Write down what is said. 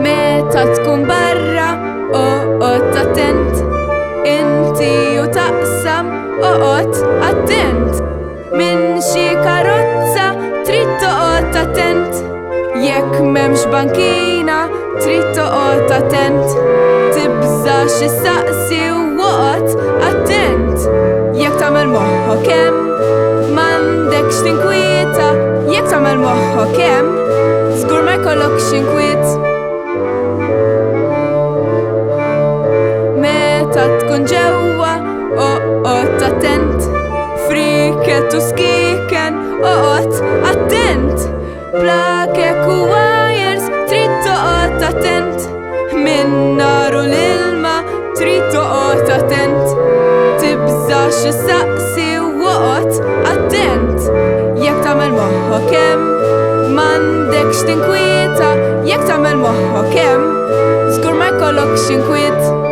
Meta tkun barra, oqgħod attent. Inti u taqsam, oqgħod attent. Minn xi karozza trid toqgħod attent. Jekk m'hemmx bankina trid toqgħod attent. Tibża xi saqsi u oqgħod attent. Jekk tagħmel moħħok hemm, m'għandekx tinkwieta. Jekk tagħmel moħħok hemm, żgur ma jkollokx inkwiet. Meta tkun ġewwa, oqgħod attent. Friket u skiken, oqgħod attent. Plakek u wires trid toqgħod attent. Min nar u l-ilma trid toqgħod attent. Tibża xi saqsi u oqgħod attent. Jekk tagħmel moħħok hemm, m'għandekx tinkwieta. Jekk tagħmel moħħok hemm, żgur ma jkollokx inkwiet.